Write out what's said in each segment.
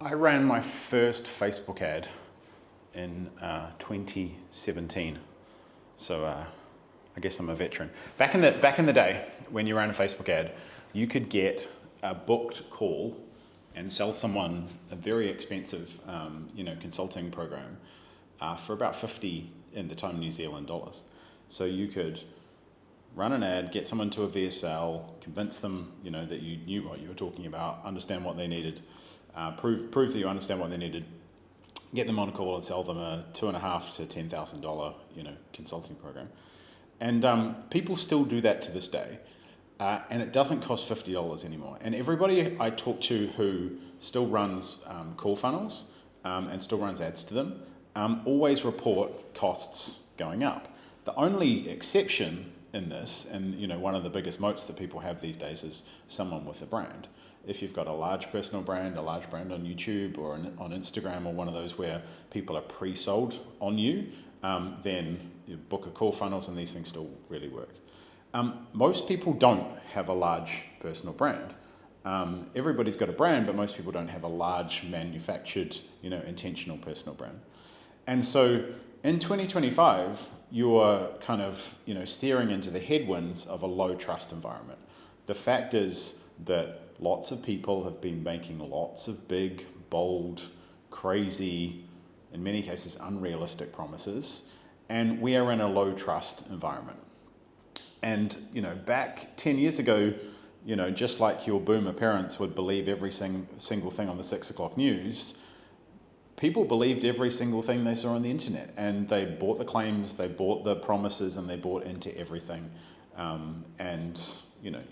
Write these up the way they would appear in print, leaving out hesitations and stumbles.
I ran my first Facebook ad in 2017. So I guess I'm a veteran. Back in the day, when you ran a Facebook ad, you could get a booked call and sell someone a very expensive, consulting program for about 50 in the time New Zealand dollars. So you could run an ad, get someone to a VSL, convince them, that you knew what you were talking about, understand what they needed, prove that you understand what they needed, get them on a call and sell them a $2,500 to $10,000, consulting program. And people still do that to this day. And it doesn't cost $50 anymore. And everybody I talk to who still runs call funnels and still runs ads to them always report costs going up. The only exception in this, and one of the biggest moats that people have these days, is someone with a brand. If you've got a large personal brand, a large brand on YouTube or on Instagram, or one of those where people are pre-sold on you, then you book a call funnels and these things still really work. Most people don't have a large personal brand. Everybody's got a brand, but most people don't have a large manufactured, intentional personal brand. And so in 2025, you're kind of, steering into the headwinds of a low trust environment. The fact is that lots of people have been making lots of big, bold, crazy, in many cases unrealistic promises, and we are in a low trust environment. And, back 10 years ago, just like your boomer parents would believe every single thing on the 6 o'clock news, people believed every single thing they saw on the internet, and they bought the claims, they bought the promises, and they bought into everything.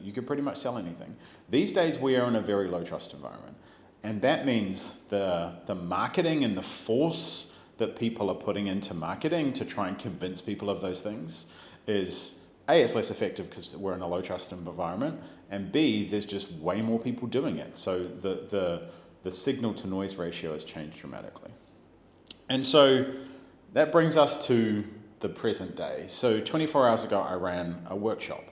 You could pretty much sell anything. These days, we are in a very low trust environment. And that means the marketing and the force that people are putting into marketing to try and convince people of those things is, A, it's less effective because we're in a low trust environment, and B, there's just way more people doing it. So the signal to noise ratio has changed dramatically. And so that brings us to the present day. So 24 hours ago, I ran a workshop.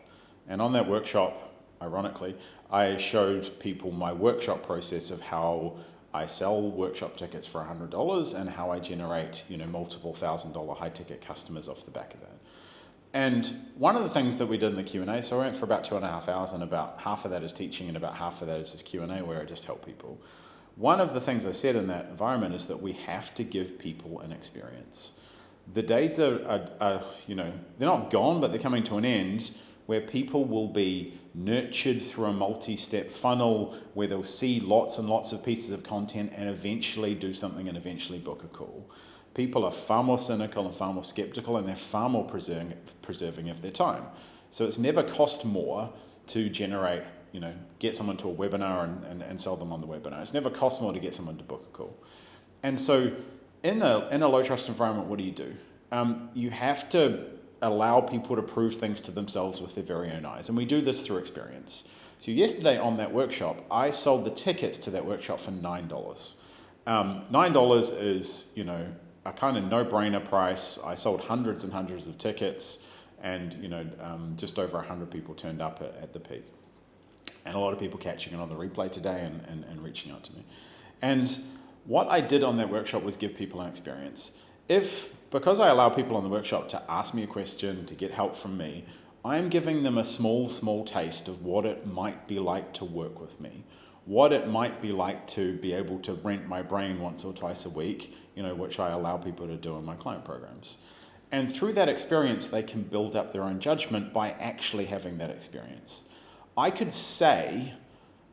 And on that workshop, ironically, I showed people my workshop process of how I sell workshop tickets for $100 and how I generate, multiple $1,000 high-ticket customers off the back of that. And one of the things that we did in the Q&A, so I went for about 2.5 hours, and about half of that is teaching and about half of that is this Q&A where I just help people. One of the things I said in that environment is that we have to give people an experience. The days are they're not gone, but they're coming to an end, where people will be nurtured through a multi-step funnel where they'll see lots and lots of pieces of content and eventually do something and eventually book a call. People are far more cynical and far more skeptical, and they're far more preserving of their time. So it's never cost more to generate, get someone to a webinar and sell them on the webinar. It's never cost more to get someone to book a call. And so in a low trust environment, what do? You have to allow people to prove things to themselves with their very own eyes. And we do this through experience. So yesterday on that workshop, I sold the tickets to that workshop for $9. $9 is, a kind of no-brainer price. I sold hundreds and hundreds of tickets, and just over 100 people turned up at the peak. And a lot of people catching it on the replay today and reaching out to me. And what I did on that workshop was give people an experience. Because I allow people on the workshop to ask me a question, to get help from me, I'm giving them a small taste of what it might be like to work with me, what it might be like to be able to rent my brain once or twice a week, which I allow people to do in my client programs. And through that experience, they can build up their own judgment by actually having that experience. I could say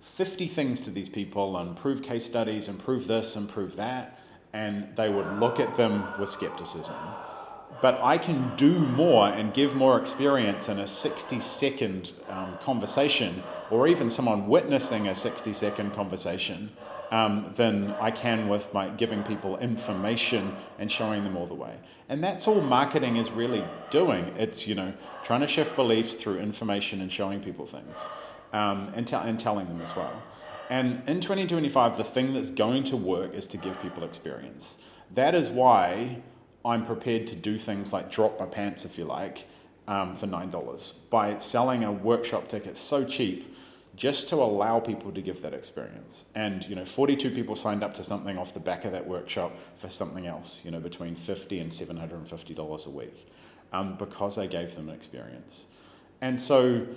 50 things to these people and prove case studies and prove this and prove that, and they would look at them with skepticism. But I can do more and give more experience in a 60-second conversation, or even someone witnessing a 60-second conversation, than I can with my giving people information and showing them all the way. And that's all marketing is really doing. It's trying to shift beliefs through information and showing people things, and telling them as well. And in 2025, the thing that's going to work is to give people experience. That is why I'm prepared to do things like drop my pants, if you like, for $9. By selling a workshop ticket so cheap, just to allow people to give that experience. And 42 people signed up to something off the back of that workshop for something else, between $50 and $750 a week, because I gave them an experience. And so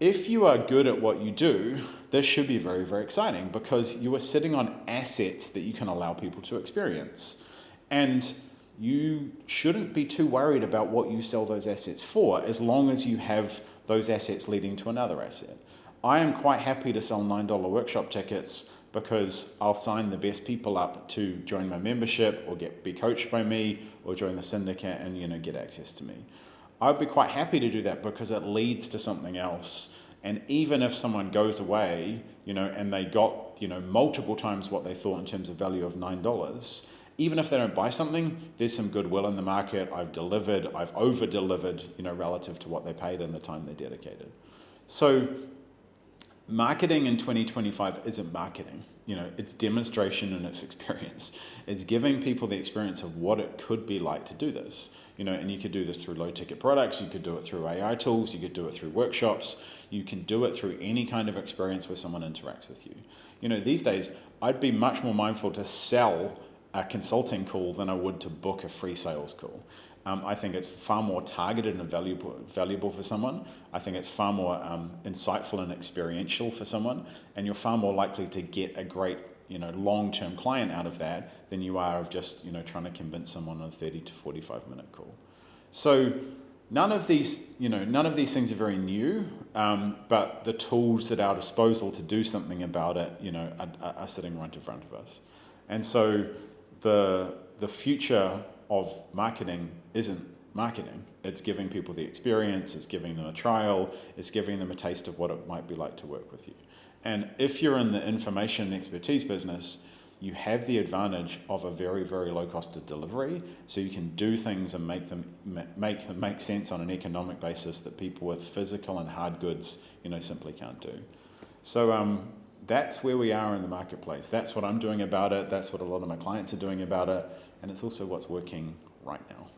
if you are good at what you do, this should be very, very exciting, because you are sitting on assets that you can allow people to experience. And you shouldn't be too worried about what you sell those assets for, as long as you have those assets leading to another asset. I am quite happy to sell $9 workshop tickets, because I'll sign the best people up to join my membership or be coached by me or join the syndicate and get access to me. I'd be quite happy to do that because it leads to something else. And even if someone goes away, and they got, multiple times what they thought in terms of value of $9, even if they don't buy something, there's some goodwill in the market. I've over-delivered, relative to what they paid and the time they dedicated. So marketing in 2025 isn't marketing. It's demonstration and it's experience. It's giving people the experience of what it could be like to do this. And you could do this through low-ticket products, you could do it through AI tools, you could do it through workshops, you can do it through any kind of experience where someone interacts with you. These days, I'd be much more mindful to sell a consulting call than I would to book a free sales call. I think it's far more targeted and valuable for someone. I think it's far more insightful and experiential for someone, and you're far more likely to get a great long-term client out of that than you are of just trying to convince someone on a 30 to 45-minute call. So none of these things are very new, but the tools at our disposal to do something about it are sitting right in front of us. And so the future of marketing isn't marketing. It's giving people the experience, it's giving them a trial, it's giving them a taste of what it might be like to work with you. And if you're in the information and expertise business, you have the advantage of a very, very low cost of delivery, so you can do things and make them make sense on an economic basis that people with physical and hard goods simply can't do. So that's where we are in the marketplace. That's what I'm doing about it. That's what a lot of my clients are doing about it. And it's also what's working right now.